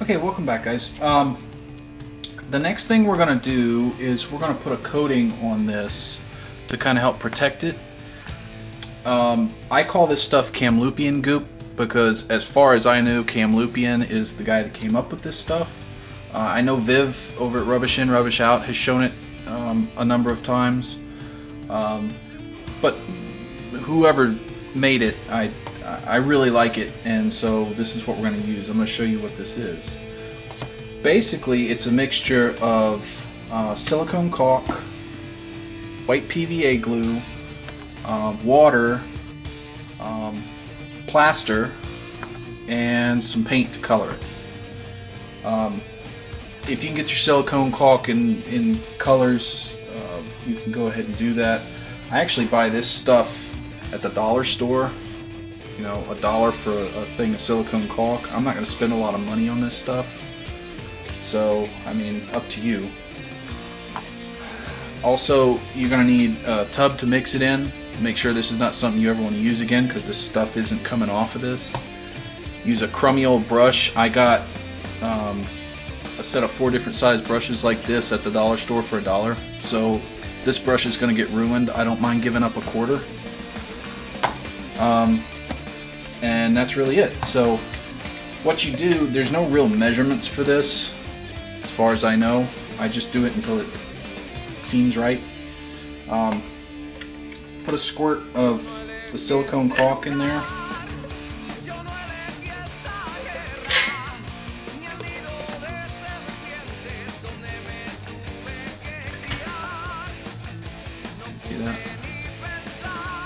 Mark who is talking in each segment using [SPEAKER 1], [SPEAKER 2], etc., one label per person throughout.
[SPEAKER 1] Okay, welcome back, guys. The next thing we're going to do is we're going to put a coating on this to kind of help protect it. I call this stuff Kamloopian goop because, as far as I knew, Kamloopian is the guy that came up with this stuff. I know Viv over at Rubbish In, Rubbish Out has shown it a number of times, but whoever made it, I really like it, and so this is what we're going to use. I'm going to show you what this is. Basically, it's a mixture of silicone caulk, white PVA glue, water, plaster, and some paint to color it. If you can get your silicone caulk in colors, you can go ahead and do that. I actually buy this stuff at the dollar store. You know, $1 for a thing of silicone caulk. I'm not going to spend a lot of money on this stuff. So, I mean, up to you. Also, you're going to need a tub to mix it in. Make sure this is not something you ever want to use again, because this stuff isn't coming off of this. Use a crummy old brush. I got a set of 4 different size brushes like this at the dollar store for $1. So this brush is going to get ruined. I don't mind giving up a quarter. And that's really it. So what you do, there's no real measurements for this as far as I know. I just do it until it seems right. Put a squirt of the silicone caulk in there. See that?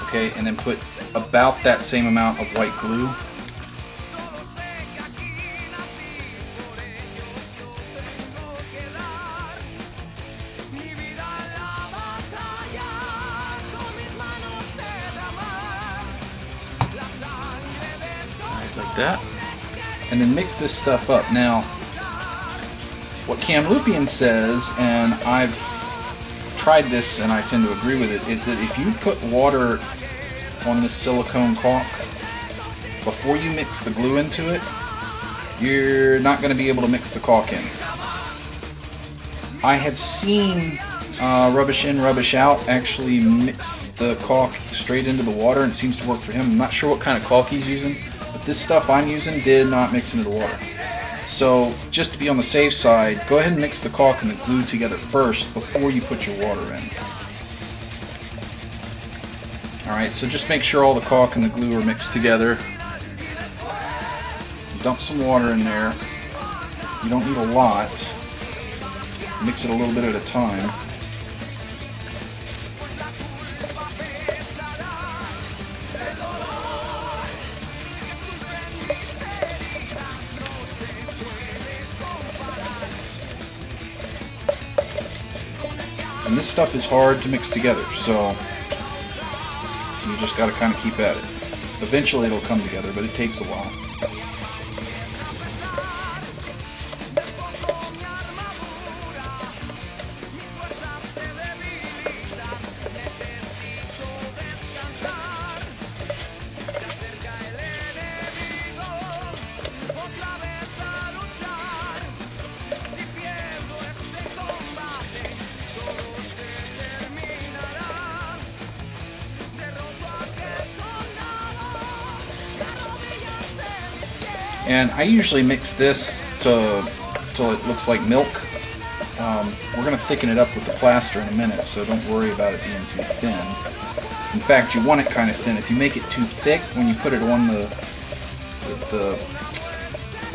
[SPEAKER 1] Okay, and then put about that same amount of white glue. Like that. And then mix this stuff up. Now, what Kamloopian says, and I've tried this and I tend to agree with it, is that if you put water on this silicone caulk before you mix the glue into it, you're not going to be able to mix the caulk in. I have seen Rubbish In, Rubbish Out actually mix the caulk straight into the water, and it seems to work for him. I'm not sure what kind of caulk he's using, but this stuff I'm using did not mix into the water. So just to be on the safe side, go ahead and mix the caulk and the glue together first before you put your water in. Alright, so just make sure all the caulk and the glue are mixed together. Dump some water in there. You don't need a lot. Mix it a little bit at a time. And this stuff is hard to mix together, so you just got to kind of keep at it. Eventually it'll come together, but it takes a while. And I usually mix this till it looks like milk. We're going to thicken it up with the plaster in a minute, so don't worry about it being too thin. In fact, you want it kind of thin. If you make it too thick, when you put it on the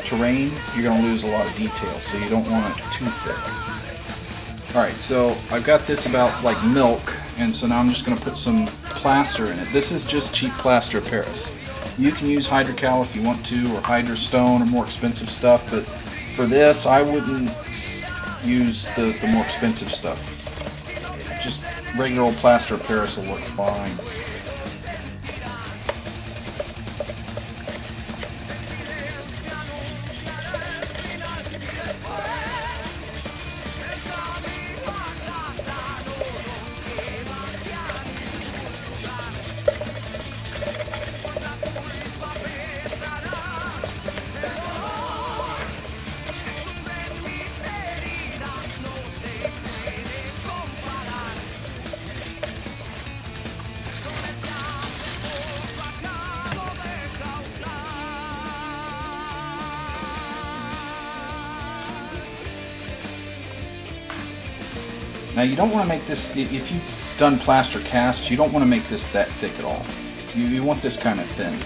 [SPEAKER 1] terrain, you're going to lose a lot of detail, so you don't want it too thick. Alright, so I've got this about like milk, and so now I'm just going to put some plaster in it. This is just cheap plaster of Paris. You can use Hydrocal if you want to, or Hydrostone, or more expensive stuff, but for this I wouldn't use the more expensive stuff. Just regular old plaster of Paris will work fine. Now you don't want to make this, if you've done plaster casts, you don't want to make this that thick at all. You want this kind of thin.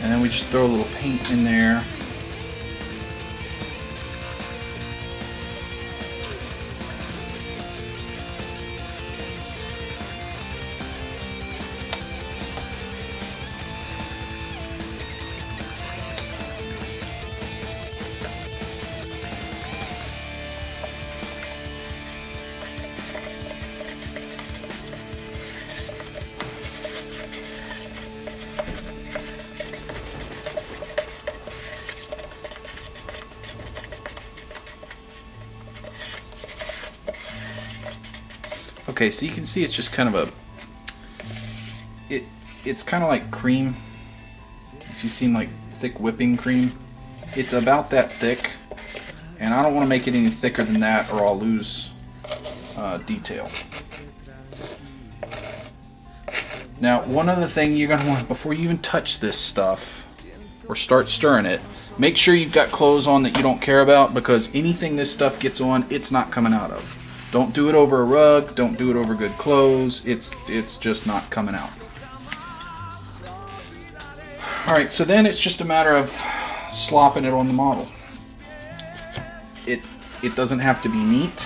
[SPEAKER 1] And then we just throw a little paint in there. Okay, so you can see it's just kind of a, it's kind of like cream. If you've seen like thick whipping cream, it's about that thick, and I don't want to make it any thicker than that or I'll lose detail. Now, one other thing you're going to want, before you even touch this stuff or start stirring it, make sure you've got clothes on that you don't care about, because anything this stuff gets on, it's not coming out of. Don't do it over a rug, don't do it over good clothes, it's just not coming out. Alright, so then it's just a matter of slopping it on the model. It doesn't have to be neat.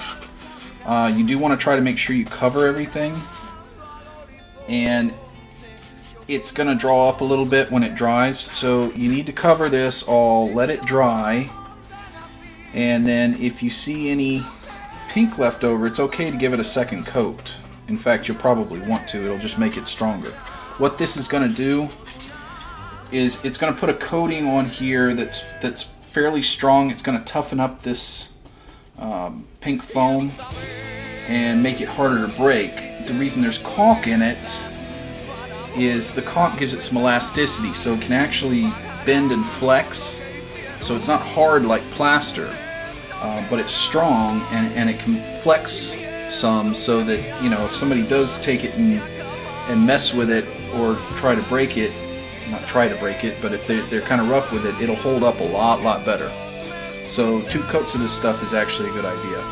[SPEAKER 1] You do want to try to make sure you cover everything, and it's going to draw up a little bit when it dries, so you need to cover this all, let it dry, and then if you see any pink left over, it's okay to give it a second coat. In fact, you'll probably want to. It'll just make it stronger. What this is going to do is it's going to put a coating on here that's fairly strong. It's going to toughen up this pink foam and make it harder to break. The reason there's caulk in it is the caulk gives it some elasticity, so it can actually bend and flex. So it's not hard like plaster. But it's strong, and it can flex some, so that, you know, if somebody does take it and mess with it or try to break it, not try to break it, but if they're kind of rough with it, it'll hold up a lot better. So 2 coats of this stuff is actually a good idea.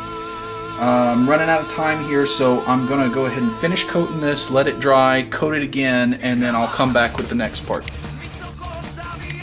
[SPEAKER 1] I'm running out of time here, so I'm going to go ahead and finish coating this, let it dry, coat it again, and then I'll come back with the next part.